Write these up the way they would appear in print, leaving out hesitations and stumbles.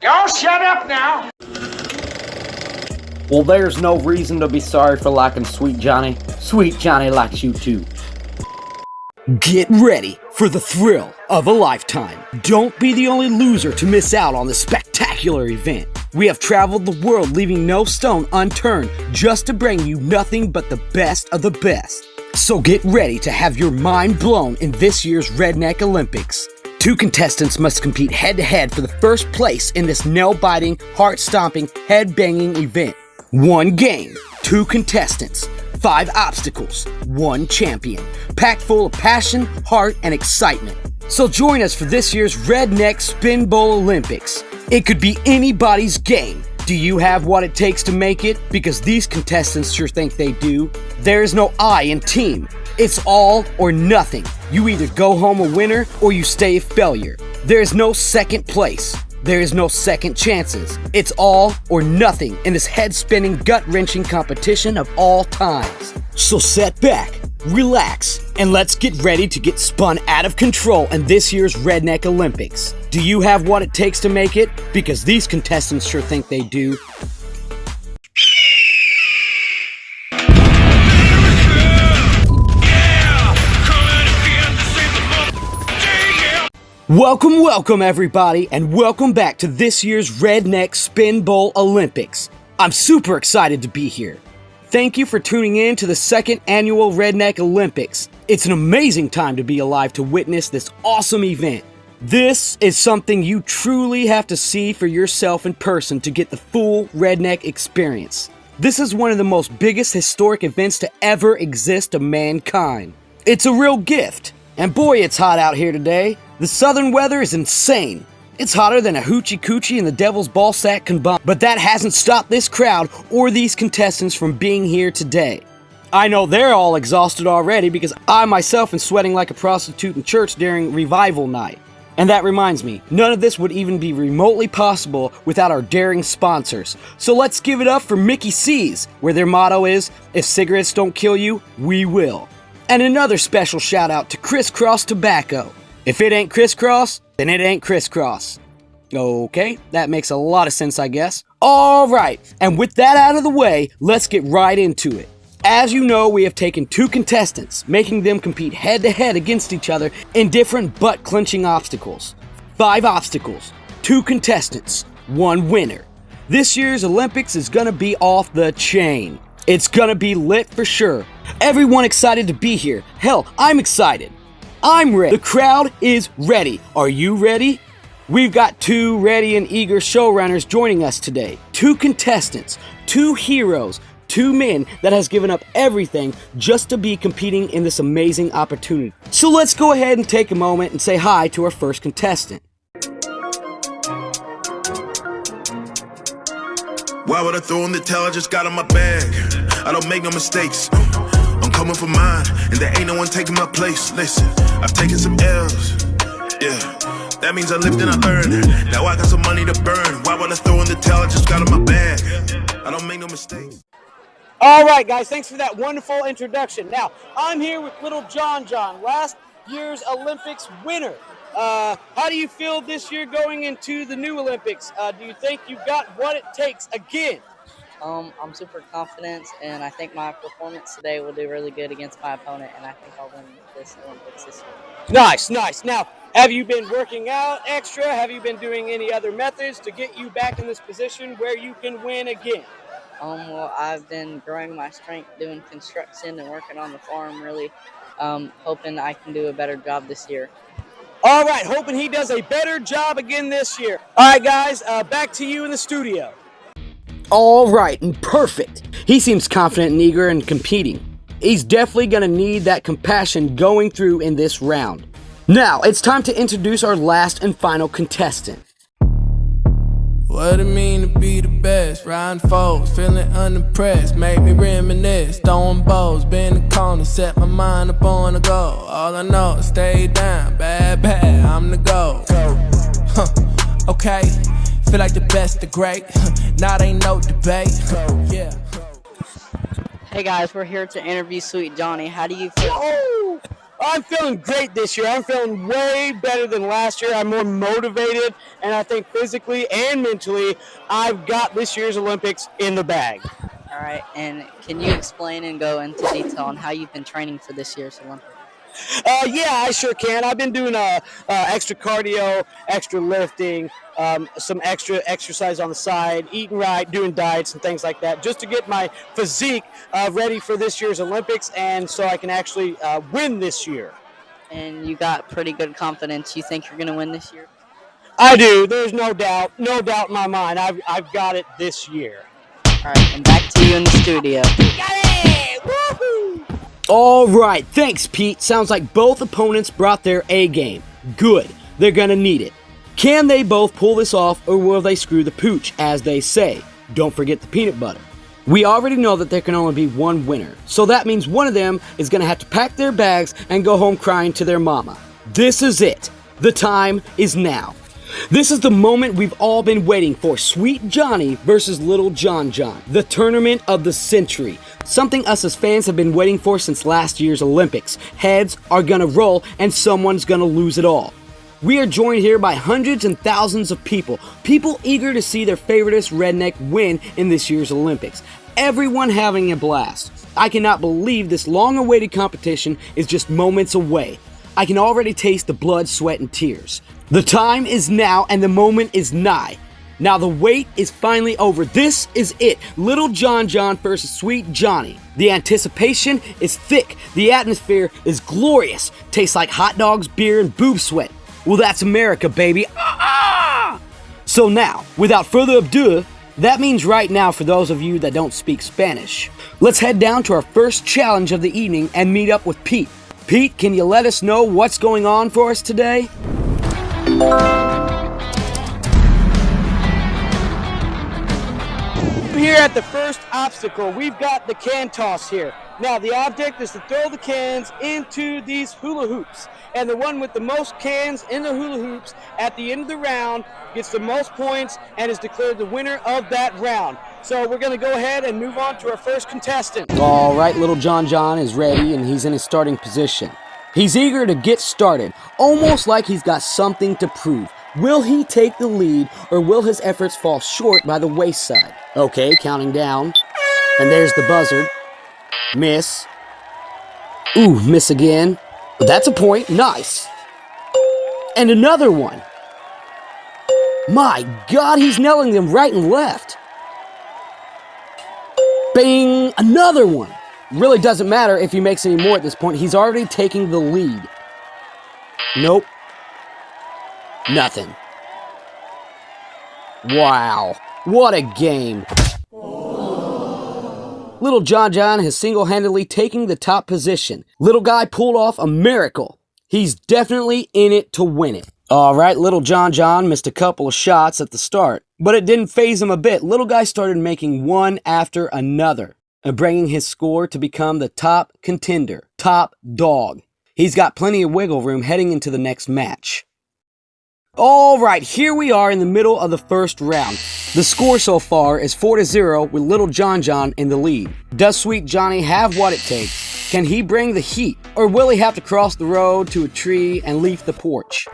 Y'all shut up now! Well, there's no reason to be sorry for liking Sweet Johnny. Sweet Johnny likes you too. Get ready for the thrill of a lifetime. Don't be the only loser to miss out on this spectacular event. We have traveled the world leaving no stone unturned just to bring you nothing but the best of the best. So get ready to have your mind blown in this year's Redneck Olympics. 2 contestants must compete head-to-head for the first place in this nail-biting, heart-stomping, head-banging event. 1 game, 2 contestants, 5 obstacles, 1 champion, packed full of passion, heart, and excitement. So join us for this year's Redneck Spin Bowl Olympics. It could be anybody's game. Do you have what it takes to make it? Because these contestants sure think they do. There is no I in team. It's all or nothing. You either go home a winner or you stay a failure. There is no second place. There is no second chances. It's all or nothing in this head-spinning, gut-wrenching competition of all times. So sit back, relax, and let's get ready to get spun out of control in this year's Redneck Olympics. Do you have what it takes to make it? Because these contestants sure think they do. Welcome everybody, and welcome back to this year's Redneck Spin Bowl Olympics. I'm super excited to be here. Thank you for tuning in to the 2nd annual Redneck Olympics. It's an amazing time to be alive to witness this awesome event. This is something you truly have to see for yourself in person to get the full Redneck experience. This is one of the most biggest historic events to ever exist to mankind. It's a real gift. And boy, it's hot out here today. The southern weather is insane. It's hotter than a hoochie coochie and the devil's ball sack combined. But that hasn't stopped this crowd or these contestants from being here today. I know they're all exhausted already because I myself am sweating like a prostitute in church during revival night. And that reminds me, none of this would even be remotely possible without our daring sponsors. So let's give it up for Mickey C's, where their motto is, if cigarettes don't kill you, we will. And another special shout out to Crisscross Tobacco. If it ain't crisscross, then it ain't crisscross. Okay, that makes a lot of sense, I guess. Alright, and with that out of the way, let's get right into it. As you know, we have taken 2 contestants, making them compete head-to-head against each other in different butt-clenching obstacles. 5 obstacles, 2 contestants, 1 winner. This year's Olympics is gonna be off the chain. It's gonna be lit for sure. Everyone excited to be here. Hell, I'm excited. I'm ready. The crowd is ready. Are you ready? We've got 2 ready and eager showrunners joining us today. 2 contestants, 2 heroes, 2 men that has given up everything just to be competing in this amazing opportunity. So let's go ahead and take a moment and say hi to our first contestant. Why would I throw in the towel? I just got in my bag. I don't make no mistakes. I'm coming for mine, and there ain't no one taking my place. Listen, I've taken some L's. Yeah, that means I lived and I learned. Now I got some money to burn. Why would I throw in the towel? I just got in my bag. I don't make no mistakes. Alright guys, thanks for that wonderful introduction. Now, I'm here with little John, last year's Olympics winner. How do you feel this year going into the new Olympics? Do you think you've got what it takes again? I'm super confident, and I think my performance today will do really good against my opponent, and I think I'll win this Olympics this year. Nice. Now, have you been working out extra? Have you been doing any other methods to get you back in this position where you can win again? Well, I've been growing my strength doing construction and working on the farm, really hoping I can do a better job this year. All right, hoping he does a better job again this year. All right, guys, back to you in the studio. All right, and perfect. He seems confident and eager in competing. He's definitely going to need that compassion going through in this round. Now, it's time to introduce our last and final contestant. What it mean to be the best? Riding foes, feeling unimpressed. Make me reminisce, throwing balls, bend the corner, set my mind up on a goal. All I know is stay down, bad, I'm the goal. Okay, feel like the best, the great. Not ain't no debate. Yeah. Hey guys, we're here to interview Sweet Johnny. How do you feel? Oh, I'm feeling great this year. I'm feeling way better than last year. I'm more motivated, and I think physically and mentally, I've got this year's Olympics in the bag. All right, and can you explain and go into detail on how you've been training for this year's Olympics? Yeah, I sure can. I've been doing extra cardio, extra lifting, some extra exercise on the side, eating right, doing diets and things like that, just to get my physique ready for this year's Olympics, and so I can actually win this year. And you got pretty good confidence. You think you're going to win this year? I do. There's no doubt in my mind. I've got it this year. All right, and back to you in the studio. Got it! Woohoo! All right, thanks, Pete. Sounds like both opponents brought their A game. Good. They're gonna need it. Can they both pull this off, or will they screw the pooch, as they say? Don't forget the peanut butter. We already know that there can only be one winner, so that means one of them is gonna have to pack their bags and go home crying to their mama. This is it. The time is now. This is the moment we've all been waiting for. Sweet Johnny versus Little John John. The tournament of the century. Something us as fans have been waiting for since last year's Olympics. Heads are gonna roll and someone's gonna lose it all. We are joined here by hundreds and thousands of people. People eager to see their favoriteest redneck win in this year's Olympics. Everyone having a blast. I cannot believe this long-awaited competition is just moments away. I can already taste the blood, sweat, and tears. The time is now and the moment is nigh. Now the wait is finally over. This is it. Little John John versus Sweet Johnny. The anticipation is thick. The atmosphere is glorious. Tastes like hot dogs, beer, and boob sweat. Well, that's America, baby. So now, without further ado, that means right now for those of you that don't speak Spanish, let's head down to our first challenge of the evening and meet up with Pete. Pete, can you let us know what's going on for us today? Here at the first obstacle, we've got the can toss here. Now, the object is to throw the cans into these hula hoops. And the one with the most cans in the hula hoops at the end of the round gets the most points and is declared the winner of that round. So we're going to go ahead and move on to our first contestant. All right, Little John John is ready and he's in his starting position. He's eager to get started, almost like he's got something to prove. Will he take the lead, or will his efforts fall short by the wayside? Okay, counting down. And there's the buzzer. Miss. Ooh, miss again. That's a point. Nice. And another one. My God, he's nailing them right and left. Bing! Another one. Really doesn't matter if he makes any more at this point. He's already taking the lead. Nope. Nothing. Wow. What a game. Little John John has single-handedly taken the top position. Little guy pulled off a miracle. He's definitely in it to win it. All right, Little John John missed a couple of shots at the start, but it didn't faze him a bit. Little guy started making one after another, and bringing his score to become the top contender, top dog. He's got plenty of wiggle room heading into the next match. All right, here we are in the middle of the first round. The score so far is 4-0 with Little John John in the lead. Does Sweet Johnny have what it takes? Can he bring the heat? Or will he have to cross the road to a tree and leave the porch?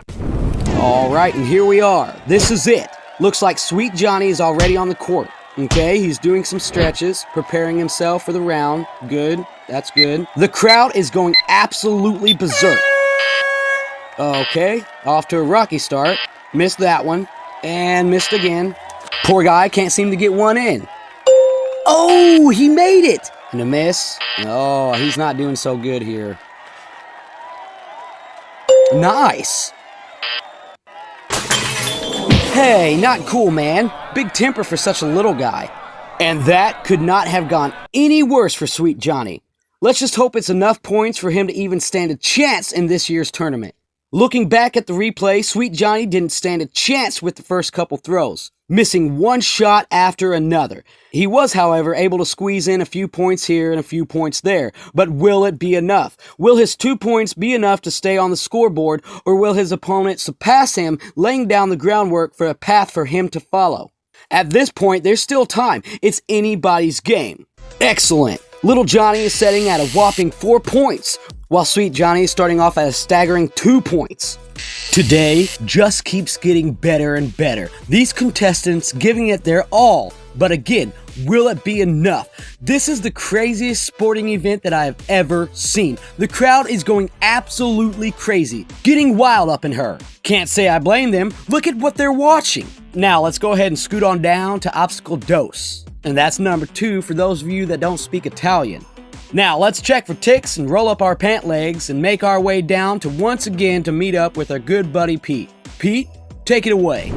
All right, and here we are. This is it. Looks like Sweet Johnny is already on the court. Okay, he's doing some stretches, preparing himself for the round. Good, that's good. The crowd is going absolutely berserk. Okay, off to a rocky start. Missed that one, and missed again. Poor guy can't seem to get one in. Oh, he made it! And a miss. Oh, he's not doing so good here. Nice! Hey, not cool, man. Big temper for such a little guy. And that could not have gone any worse for Sweet Johnny. Let's just hope it's enough points for him to even stand a chance in this year's tournament. Looking back at the replay, Sweet Johnny didn't stand a chance with the first couple throws, missing one shot after another. He was, however, able to squeeze in a few points here and a few points there. But will it be enough? Will his 2 points be enough to stay on the scoreboard, or will his opponent surpass him, laying down the groundwork for a path for him to follow? At this point, there's still time. It's anybody's game. Excellent. Little Johnny is setting at a whopping 4 points. while Sweet Johnny is starting off at a staggering 2 points. Today just keeps getting better and better. These contestants giving it their all. But again, will it be enough? This is the craziest sporting event that I have ever seen. The crowd is going absolutely crazy, getting wild up in her. Can't say I blame them. Look at what they're watching. Now let's go ahead and scoot on down to obstacle dos. And that's number 2 for those of you that don't speak Italian. Now let's check for ticks and roll up our pant legs and make our way down to once again to meet up with our good buddy Pete. Pete, take it away.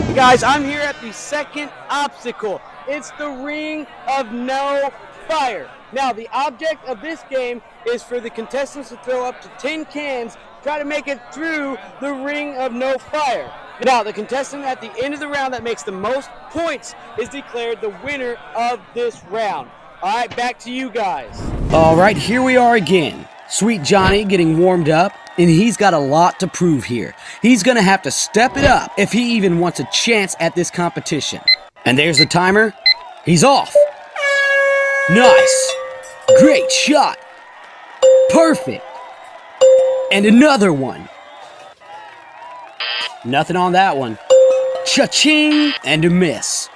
Hey guys, I'm here at the second obstacle. It's the Ring of No Fire. Now the object of this game is for the contestants to throw up to 10 cans, try to make it through the Ring of No Fire. Now, the contestant at the end of the round that makes the most points is declared the winner of this round. All right, back to you guys. All right, here we are again. Sweet Johnny getting warmed up, and he's got a lot to prove here. He's going to have to step it up if he even wants a chance at this competition. And there's the timer. He's off. Nice. Great shot. Perfect. And another one. Nothing on that one. Cha-ching! And a miss.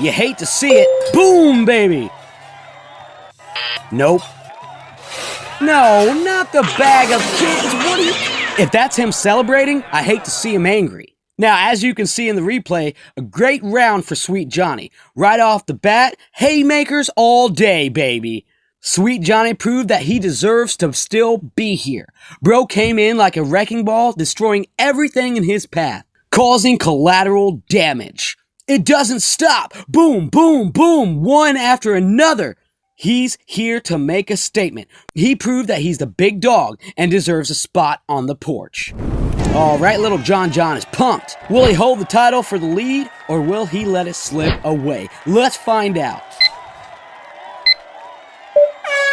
You hate to see it. Boom, baby! Nope. No, not the bag of kids. What are you... If that's him celebrating, I hate to see him angry. Now, as you can see in the replay, a great round for Sweet Johnny. Right off the bat, haymakers all day, baby. Sweet Johnny proved that he deserves to still be here. Bro came in like a wrecking ball, destroying everything in his path, causing collateral damage. It doesn't stop. Boom, boom, boom, one after another. He's here to make a statement. He proved that he's the big dog and deserves a spot on the porch. All right, little John is pumped. Will he hold the title for the lead, or will he let it slip away? Let's find out.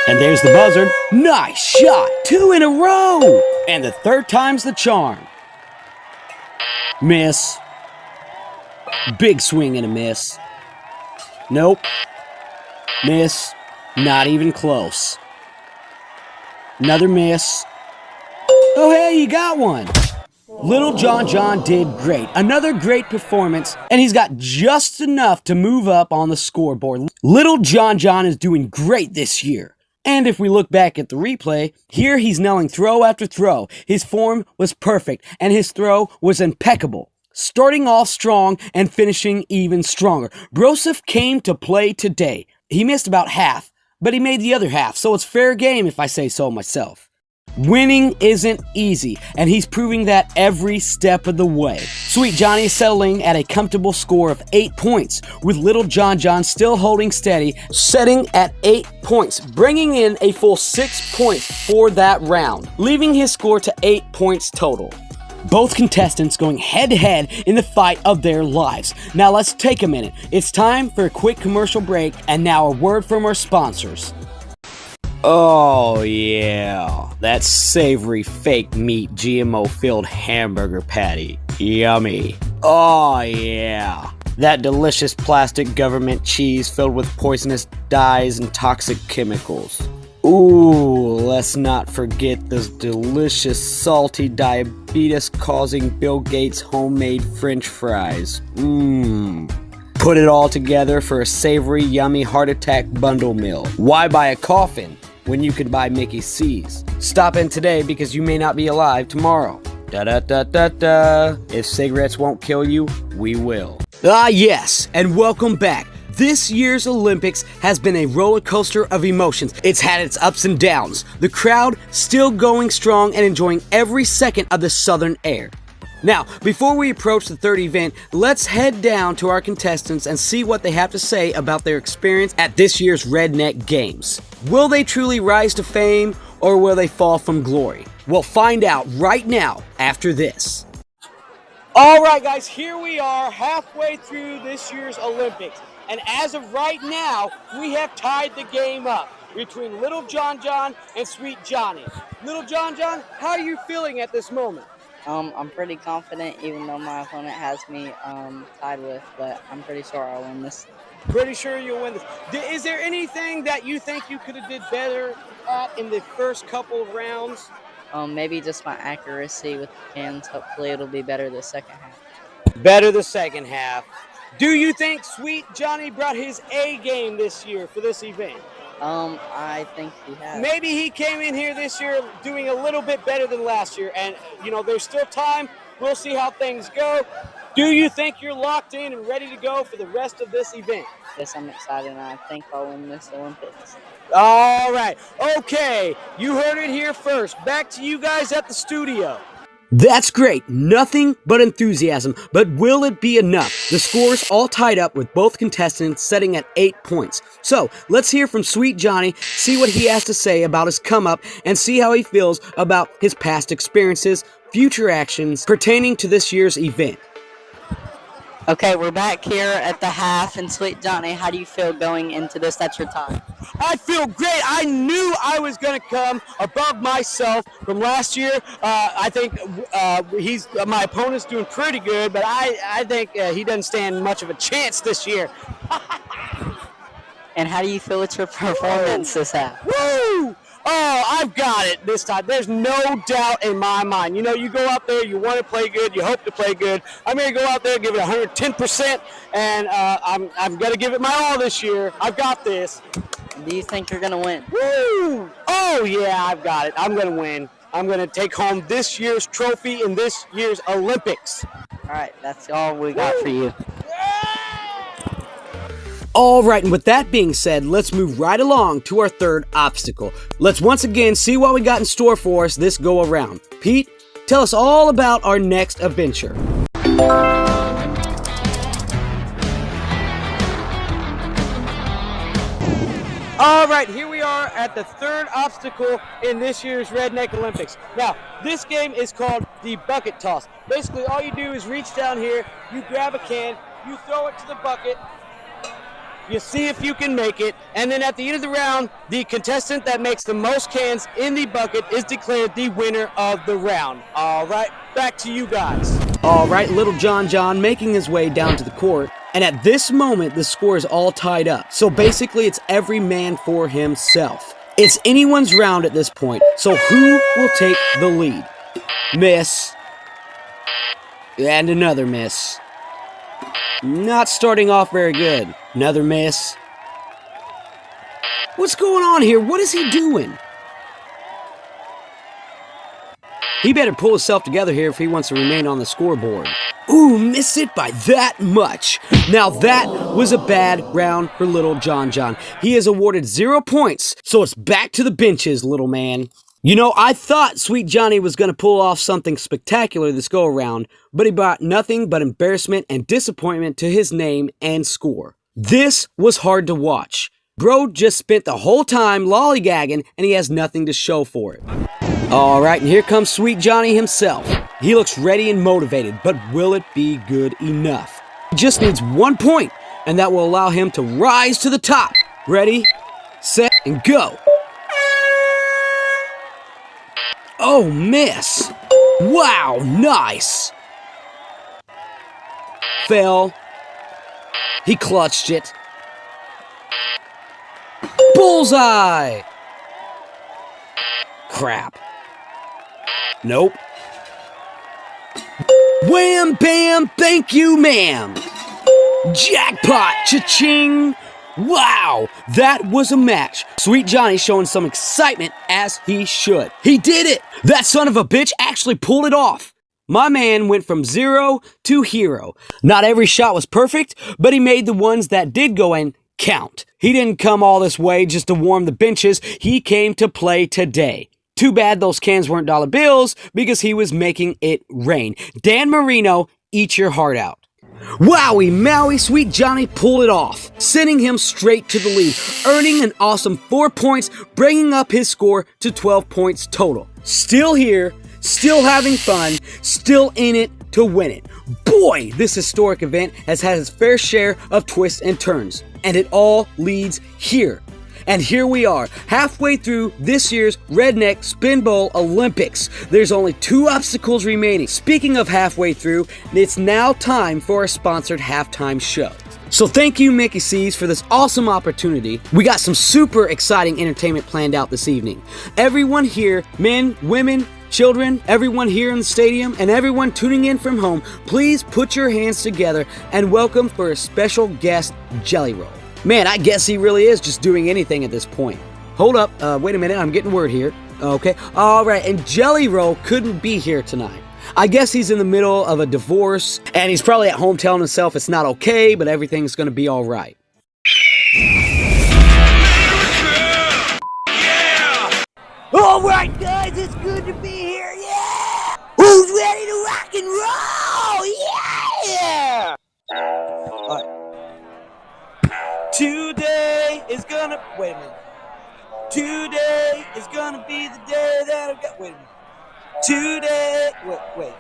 And there's the buzzer. Nice shot. 2 in a row. And the third time's the charm. Miss. Big swing and a miss. Nope. Miss. Not even close. Another miss. Oh, hey, you got one. Little John did great. Another great performance, and he's got just enough to move up on the scoreboard. Little John is doing great this year. And if we look back at the replay, here he's nailing throw after throw. His form was perfect, and his throw was impeccable. Starting off strong and finishing even stronger. Broseph came to play today. He missed about half, but he made the other half, so it's fair game if I say so myself. Winning isn't easy, and he's proving that every step of the way. Sweet Johnny is settling at a comfortable score of 8 points, with Little John still holding steady, setting at 8 points, bringing in a full 6 points for that round, leaving his score to 8 points total. Both contestants going head-to-head in the fight of their lives. Now let's take a minute. It's time for a quick commercial break, and now a word from our sponsors. Oh yeah, that savory fake meat GMO-filled hamburger patty. Yummy. Oh yeah, that delicious plastic government cheese filled with poisonous dyes and toxic chemicals. Ooh, let's not forget those delicious salty diabetes-causing Bill Gates homemade French fries. Put it all together for a savory, yummy heart attack bundle meal. Why buy a coffin when you could buy Mickey C's? Stop in today because you may not be alive tomorrow. Da-da-da-da-da. If cigarettes won't kill you, we will. Ah yes, and welcome back. This year's Olympics has been a roller coaster of emotions. It's had its ups and downs. The crowd still going strong and enjoying every second of the southern air. Now, before we approach the third event, let's head down to our contestants and see what they have to say about their experience at this year's Redneck Games. Will they truly rise to fame, or will they fall from glory? We'll find out right now after this. All right, guys, here we are halfway through this year's Olympics. And as of right now, we have tied the game up between Little John and Sweet Johnny. Little John, how are you feeling at this moment? I'm pretty confident, even though my opponent has me tied with, but I'm pretty sure I'll win this. Pretty sure you'll win this. Is there anything that you think you could have did better at in the first couple of rounds? Maybe just my accuracy with the cans. Hopefully it'll be better the second half. Better the second half. Do you think Sweet Johnny brought his A game this year for this event? I think he has. Maybe he came in here this year doing a little bit better than last year, and there's still time. We'll see how things go. Do you think you're locked in and ready to go for the rest of this event? Yes, I'm excited, and I think I'll win this Olympics. All right. Okay, you heard it here first. Back to you guys at the studio. That's great. Nothing but enthusiasm. But will it be enough? The score's all tied up with both contestants setting at 8 points. So let's hear from Sweet Johnny, see what he has to say about his come up, and see how he feels about his past experiences, future actions pertaining to this year's event. Okay, we're back here at the half, and Sweet Johnny, how do you feel going into this? That's your time. I feel great. I knew I was going to come above myself from last year. I think my opponent's doing pretty good, but I think he doesn't stand much of a chance this year. And how do you feel with your performance this half? Woo! Oh, I've got it this time. There's no doubt in my mind. You go out there, you want to play good, you hope to play good. I'm going to go out there, give it 110%, and I'm going to give it my all this year. I've got this. Do you think you're going to win? Woo! Oh, yeah, I've got it. I'm going to win. I'm going to take home this year's trophy in this year's Olympics. All right, that's all we got for you. All right, and with that being said, let's move right along to our third obstacle. Let's once again see what we got in store for us this go around. Pete, tell us all about our next adventure. All right, here we are at the third obstacle in this year's Redneck Olympics. Now, this game is called the bucket toss. Basically, all you do is reach down here, you grab a can, you throw it to the bucket, you see if you can make it, and then at the end of the round, the contestant that makes the most cans in the bucket is declared the winner of the round. All right, back to you guys. All right, little John making his way down to the court, and at this moment, the score is all tied up. So basically, it's every man for himself. It's anyone's round at this point, so who will take the lead? Miss. And another miss. Not starting off very good. Another miss. What's going on here? What is he doing? He better pull himself together here if he wants to remain on the scoreboard. Ooh, missed it by that much. Now that was a bad round for little John. He is awarded 0 points, so it's back to the benches, little man. I thought Sweet Johnny was going to pull off something spectacular this go-around, but he brought nothing but embarrassment and disappointment to his name and score. This was hard to watch. Bro just spent the whole time lollygagging, and he has nothing to show for it. All right, and here comes Sweet Johnny himself. He looks ready and motivated, but will it be good enough? He just needs 1 point, and that will allow him to rise to the top. Ready, set, and go. Oh, miss. Wow, nice. Fell. He clutched it. Bullseye. Crap. Nope. Wham, bam, thank you, ma'am. Jackpot, cha-ching. Wow, that was a match. Sweet Johnny showing some excitement as he should. He did it! That son of a bitch actually pulled it off. My man went from 0 to hero. Not every shot was perfect, but he made the ones that did go in count. He didn't come all this way just to warm the benches. He came to play today. Too bad those cans weren't dollar bills because he was making it rain. Dan Marino, eat your heart out. Wowie Maui, Sweet Johnny pulled it off, sending him straight to the lead, earning an awesome 4 points, bringing up his score to 12 points total. Still here, still having fun, still in it to win it. Boy, this historic event has had its fair share of twists and turns, and it all leads here. And here we are, halfway through this year's Redneck Spin Bowl Olympics. There's only 2 obstacles remaining. Speaking of halfway through, it's now time for our sponsored halftime show. So thank you, Mickey C's, for this awesome opportunity. We got some super exciting entertainment planned out this evening. Everyone here, men, women, children, everyone here in the stadium, and everyone tuning in from home, please put your hands together and welcome for a special guest, Jelly Roll. Man, I guess he really is just doing anything at this point. Hold up, wait a minute, I'm getting word here. Okay, alright, and Jelly Roll couldn't be here tonight. I guess he's in the middle of a divorce, and he's probably at home telling himself it's not okay, but everything's gonna be alright. Alright guys, it's good to be here, yeah! Who's ready to rock and roll? Yeah! Today is gonna... Wait a minute. Today is gonna be the day that I've got... Wait a minute. Today... Wait.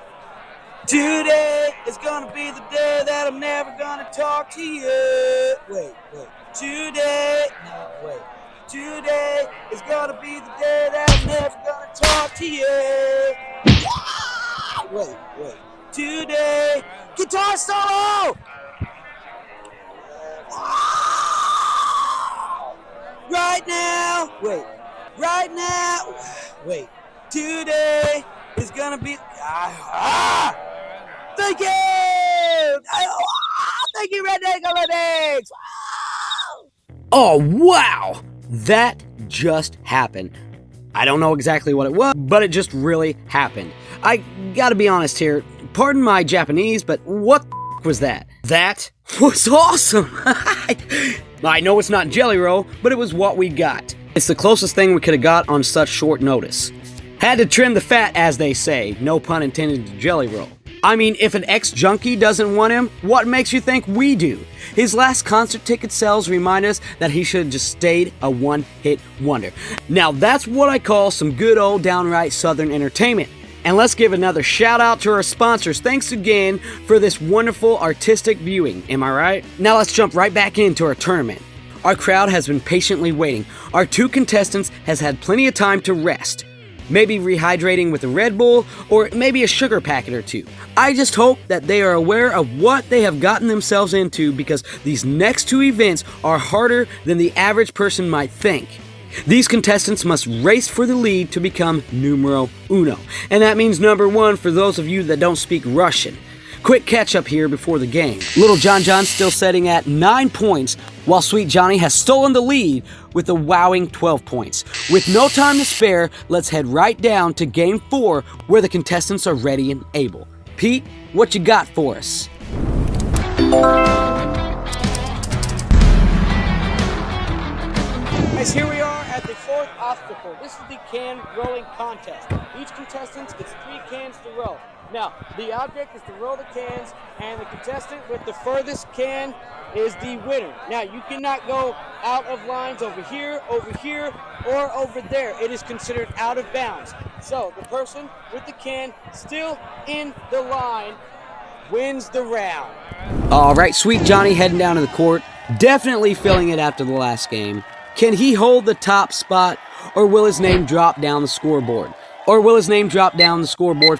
Today is gonna be the day that I'm never gonna talk to you. Wait. Today... No, wait. Today is gonna be the day that I'm never gonna talk to you. Yeah! Wait. Today... Guitar solo! Right now. Wait. Today is gonna be. Thank you. Thank you, Redneck Olympics. Oh wow, that just happened. I don't know exactly what it was, but it just really happened. I gotta be honest here. Pardon my Japanese, but what was that? That was awesome. I know it's not Jelly Roll, but it was what we got. It's the closest thing we could have got on such short notice. Had to trim the fat, as they say. No pun intended to Jelly Roll. I mean, if an ex-junkie doesn't want him, what makes you think we do? His last concert ticket sales remind us that he should have just stayed a one-hit wonder. Now that's what I call some good old downright Southern entertainment. And let's give another shout out to our sponsors. Thanks again for this wonderful artistic viewing. Am I right? Now let's jump right back into our tournament. Our crowd has been patiently waiting. Our two contestants has had plenty of time to rest. Maybe rehydrating with a Red Bull or maybe a sugar packet or two. I just hope that they are aware of what they have gotten themselves into because these next two events are harder than the average person might think. These contestants must race for the lead to become numero uno. And that means number one for those of you that don't speak Russian. Quick catch up here before the game. Little John John's still sitting at 9 points, while Sweet Johnny has stolen the lead with a wowing 12 points. With no time to spare, let's head right down to Game 4, where the contestants are ready and able. Pete, what you got for us? Guys, here we are at the fourth obstacle. This is the can rolling contest. Each contestant gets 3 cans to roll. Now, the object is to roll the cans, and the contestant with the furthest can is the winner. Now, you cannot go out of lines over here, or over there. It is considered out of bounds. So, the person with the can still in the line wins the round. All right, Sweet Johnny heading down to the court. Definitely feeling it after the last game. Can he hold the top spot, or will his name drop down the scoreboard?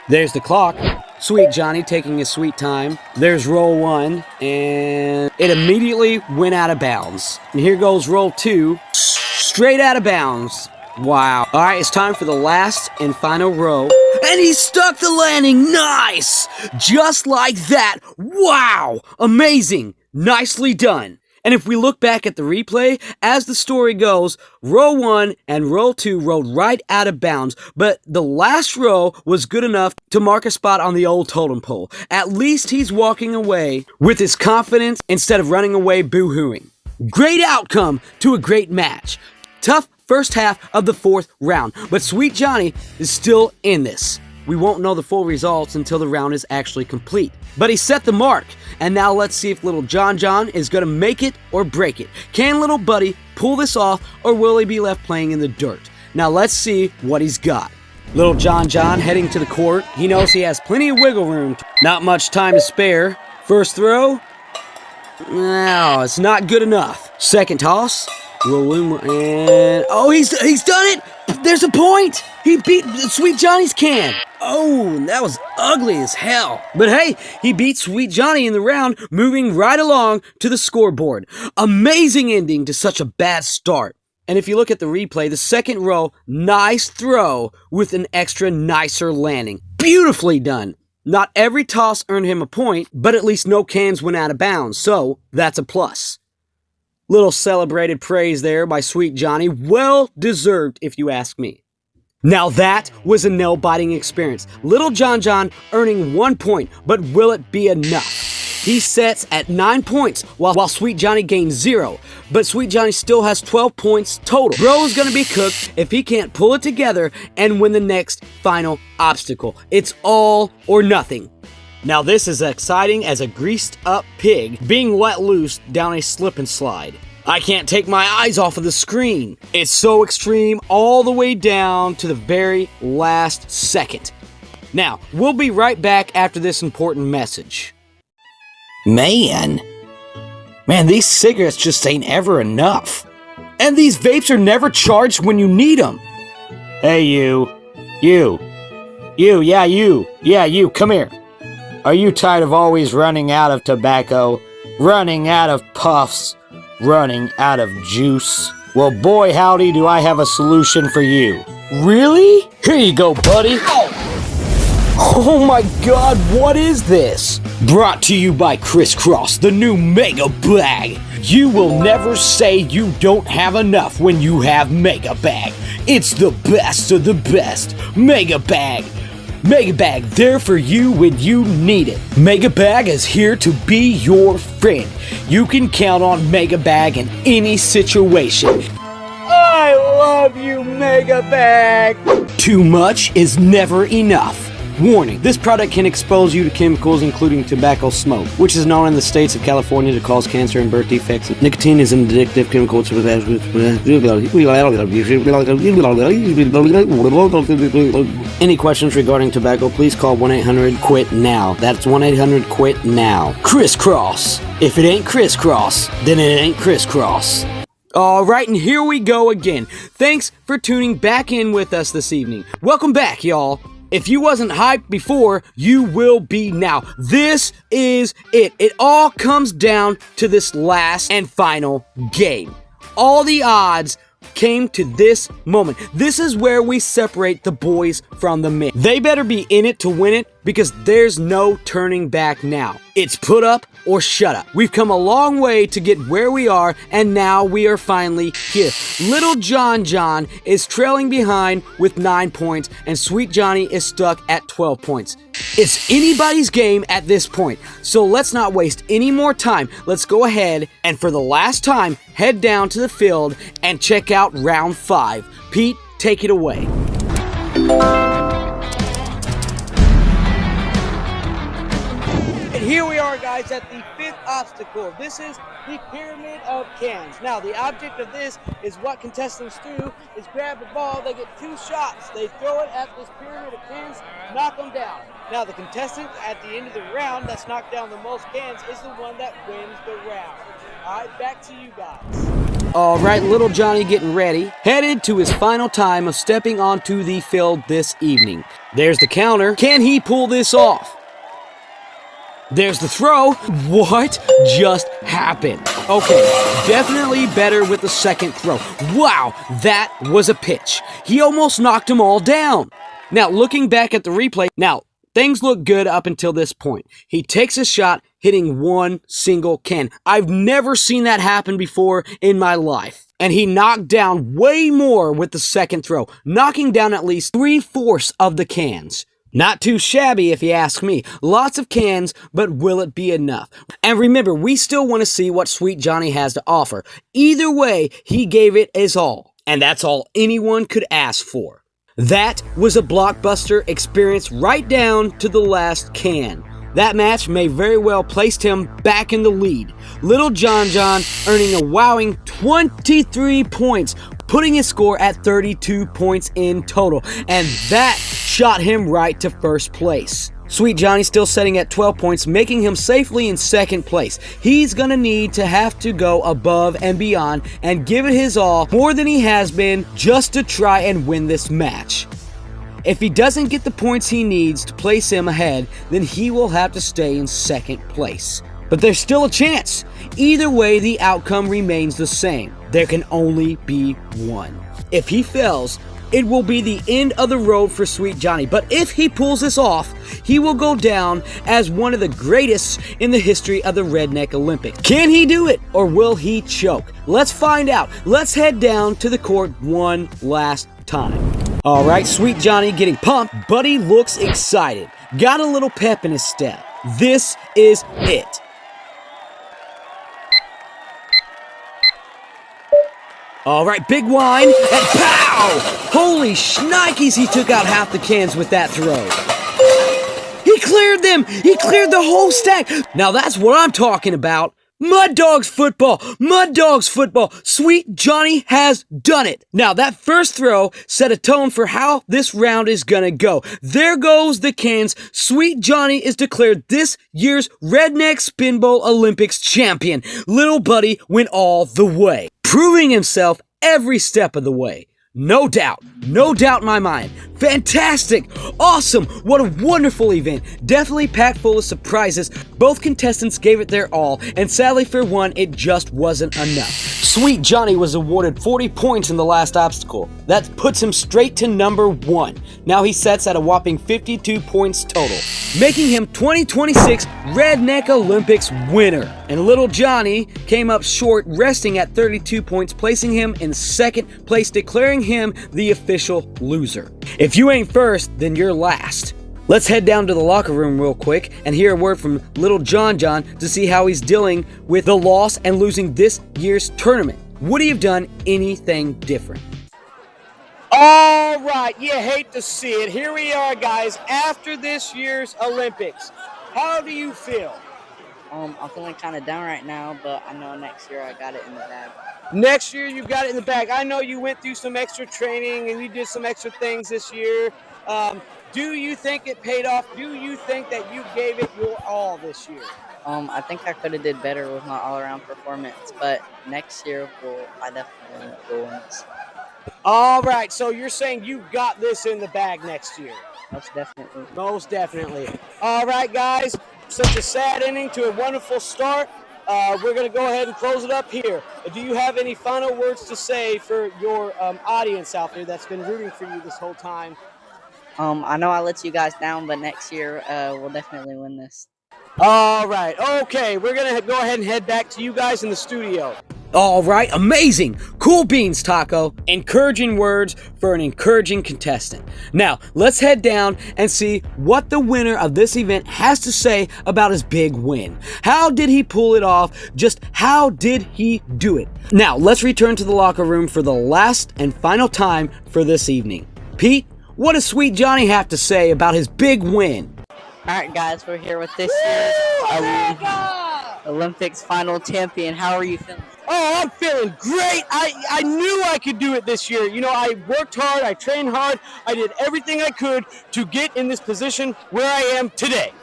There's the clock. Sweet Johnny taking his sweet time. There's roll 1, and it immediately went out of bounds. And here goes roll 2, straight out of bounds. Wow. All right, it's time for the last and final row. And he stuck the landing. Nice! Just like that. Wow! Amazing. Nicely done. And if we look back at the replay, as the story goes, row 1 and row 2 rode right out of bounds, but the last row was good enough to mark a spot on the old totem pole. At least he's walking away with his confidence instead of running away boo-hooing. Great outcome to a great match. Tough first half of the 4th round, but Sweet Johnny is still in this. We won't know the full results until the round is actually complete. But he set the mark, and now let's see if little John John is going to make it or break it. Can little buddy pull this off, or will he be left playing in the dirt? Now let's see what he's got. Little John John heading to the court. He knows he has plenty of wiggle room. Not much time to spare. First throw. No, it's not good enough. Second toss. Roll in, and oh, he's done it! There's a point! He beat Sweet Johnny's can! Oh, that was ugly as hell. But hey, he beat Sweet Johnny in the round, moving right along to the scoreboard. Amazing ending to such a bad start. And if you look at the replay, the second row, nice throw with an extra nicer landing. Beautifully done. Not every toss earned him a point, but at least no cans went out of bounds, so that's a plus. Little celebrated praise there by Sweet Johnny. Well deserved, if you ask me. Now that was a nail-biting experience. Little John earning 1 point, but will it be enough? He sets at 9 points, while Sweet Johnny gains 0. But Sweet Johnny still has 12 points total. Bro is gonna be cooked if he can't pull it together and win the next final obstacle. It's all or nothing. Now this is exciting as a greased up pig being let loose down a slip and slide. I can't take my eyes off of the screen. It's so extreme all the way down to the very last second. Now, we'll be right back after this important message. Man, these cigarettes just ain't ever enough. And these vapes are never charged when you need them. Hey you, come here. Are you tired of always running out of tobacco, running out of puffs, running out of juice? Well, boy howdy do I have a solution for you. Really? Here you go, buddy. Oh my god, what is this? Brought to you by Crisscross, the new Mega Bag. You will never say you don't have enough when you have Mega Bag. It's the best of the best. Mega Bag. Mega Bag, there for you when you need it. Mega Bag is here to be your friend. You can count on Mega Bag in any situation. I love you, Mega Bag. Too much is never enough. Warning, this product can expose you to chemicals including tobacco smoke, which is known in the states of California to cause cancer and birth defects. Nicotine is an addictive chemical. Any questions regarding tobacco, please call 1-800-QUIT-NOW. That's 1-800-QUIT-NOW. Crisscross. If it ain't crisscross, then it ain't crisscross. Alright, and here we go again. Thanks for tuning back in with us this evening. Welcome back, y'all. If you wasn't hyped before, you will be now. This is it. It all comes down to this last and final game. All the odds came to this moment. This is where we separate the boys from the men. They better be in it to win it because there's no turning back now. It's put up or shut up. We've come a long way to get where we are, and now we are finally here. Little John is trailing behind with 9 points, and Sweet Johnny is stuck at 12 points. It's anybody's game at this point, so let's not waste any more time. Let's go ahead and for the last time, head down to the field and check out round 5. Pete, take it away. And here we are, guys, at the 5th obstacle. This is the Pyramid of Cans. Now, the object of this is what contestants do is grab the ball, they get 2 shots, they throw it at this pyramid of cans, knock them down. Now, the contestant at the end of the round that's knocked down the most cans is the one that wins the round. All right, back to you guys. All right, little Johnny getting ready, headed to his final time of stepping onto the field this evening. There's the counter. Can he pull this off? There's the throw. What just happened? Okay, definitely better with the second throw. Wow, that was a pitch. He almost knocked them all down. Now, looking back at the replay, things look good up until this point. He takes a shot, hitting 1 single can. I've never seen that happen before in my life. And he knocked down way more with the second throw, knocking down at least 3/4 of the cans. Not too shabby if you ask me. Lots of cans, but will it be enough? And remember, we still want to see what Sweet Johnny has to offer. Either way, he gave it his all. And that's all anyone could ask for. That was a blockbuster experience right down to the last can. That match may very well placed him back in the lead. Little John earning a wowing 23 points, putting his score at 32 points in total, and that shot him right to first place. Sweet Johnny still sitting at 12 points, making him safely in second place. He's gonna need to have to go above and beyond and give it his all, more than he has been, just to try and win this match. If he doesn't get the points he needs to place him ahead, then he will have to stay in second place. But there's still a chance. Either way, the outcome remains the same. There can only be one. If he fails, it will be the end of the road for Sweet Johnny. But if he pulls this off, he will go down as one of the greatest in the history of the Redneck Olympics. Can he do it, or will he choke? Let's find out. Let's head down to the court one last time. All right, Sweet Johnny getting pumped, but he looks excited. Got a little pep in his step. This is it. All right, big whine, and pow! Holy shnikes, he took out half the cans with that throw. He cleared them! He cleared the whole stack! Now that's what I'm talking about. Mud Dogs football! Mud Dogs football! Sweet Johnny has done it! Now that first throw set a tone for how this round is gonna go. There goes the cans. Sweet Johnny is declared this year's Redneck Spin Bowl Olympics champion. Little buddy went all the way, proving himself every step of the way. No doubt in my mind. Fantastic, awesome, what a wonderful event. Definitely packed full of surprises. Both contestants gave it their all, and sadly for one, it just wasn't enough. Sweet Johnny was awarded 40 points in the last obstacle. That puts him straight to number 1. Now he sets at a whopping 52 points total, making him 2026 Redneck Olympics winner. And little Johnny came up short, resting at 32 points, placing him in second place, declaring him the official loser. If you ain't first, then you're last. Let's head down to the locker room real quick and hear a word from little John to see how he's dealing with the loss and losing this year's tournament. Would he have done anything different? All right, you hate to see it. Here we are, guys, after this year's Olympics. How do you feel? I'm feeling kind of down right now, but I know next year I got it in the bag. Next year you got it in the bag. I know you went through some extra training and you did some extra things this year. Do you think it paid off? Do you think that you gave it your all this year? I think I could have did better with my all-around performance, but next year I definitely will win this. All right, so you're saying you got this in the bag next year? Most definitely. Most definitely. All right, guys, such a sad ending to a wonderful start. We're going to go ahead and close it up here. Do you have any final words to say for your audience out there that's been rooting for you this whole time? I know I let you guys down, but next year we'll definitely win this. All right. Okay, we're going to go ahead and head back to you guys in the studio. All right, amazing. Cool beans, Taco. Encouraging words for an encouraging contestant. Now, let's head down and see what the winner of this event has to say about his big win. How did he pull it off? Just how did he do it? Now, let's return to the locker room for the last and final time for this evening. Pete, what does Sweet Johnny have to say about his big win? All right, guys, we're here with this year's Olympics final champion. How are you feeling? Oh, I'm feeling great. I knew I could do it this year. You know, I worked hard, I trained hard, I did everything I could to get in this position where I am today.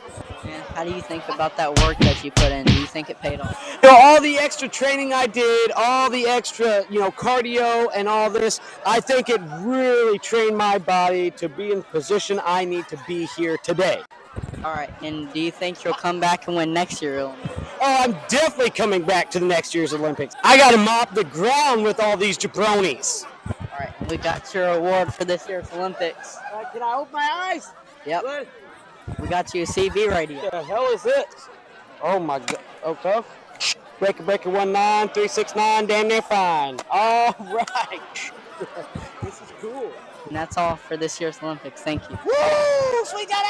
Yeah, how do you think about that work that you put in? Do you think it paid off? You know, all the extra training I did, all the extra, cardio and all this, I think it really trained my body to be in the position I need to be here today. All right, and do you think you'll come back and win next year? Oh, I'm definitely coming back to the next year's Olympics. I got to mop the ground with all these jabronis. All right, we got your award for this year's Olympics. Can I open my eyes? Yep. Good. We got you a CB radio. What the hell is this? Oh, my God. Okay. Breaker 19369, damn near fine. All right. This is cool. And that's all for this year's Olympics. Thank you. Woo! Sweet Daddy!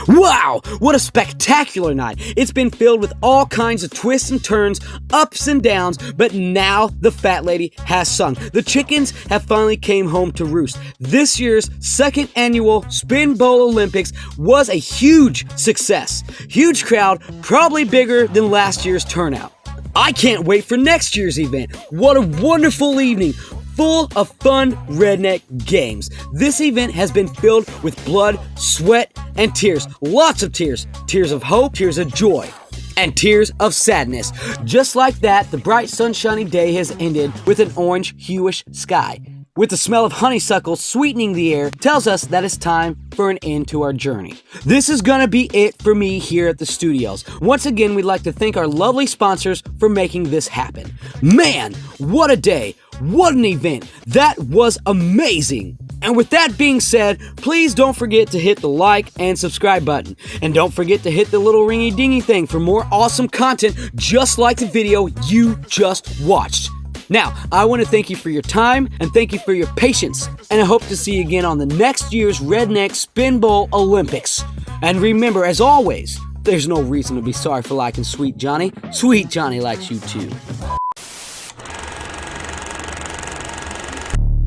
Wow, what a spectacular night. It's been filled with all kinds of twists and turns, ups and downs, but now the fat lady has sung. The chickens have finally came home to roost. This year's second annual Spin Bowl Olympics was a huge success. Huge crowd, probably bigger than last year's turnout. I can't wait for next year's event. What a wonderful evening. full of fun redneck games. This event has been filled with blood, sweat, and tears. Lots of tears. Tears of hope, tears of joy, and tears of sadness. Just like that, the bright sunshiny day has ended with an orange hueish sky, with the smell of honeysuckle sweetening the air, tells us that it's time for an end to our journey. This is gonna be it for me here at the studios. Once again, we'd like to thank our lovely sponsors for making this happen. Man, what a day! What an event! That was amazing! And with that being said, please don't forget to hit the like and subscribe button. And don't forget to hit the little ringy dingy thing for more awesome content just like the video you just watched. Now, I want to thank you for your time and thank you for your patience. And I hope to see you again on the next year's Redneck Spin Bowl Olympics. And remember, as always, there's no reason to be sorry for liking Sweet Johnny. Sweet Johnny likes you too.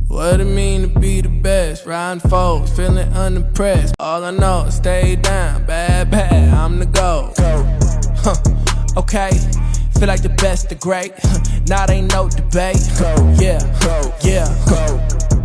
What it mean to be the best? Riding foes, feeling unimpressed. All I know is stay down, bad, I'm the GOAT. Okay, feel like the best, the great. Now ain't no debate. Yeah, yeah.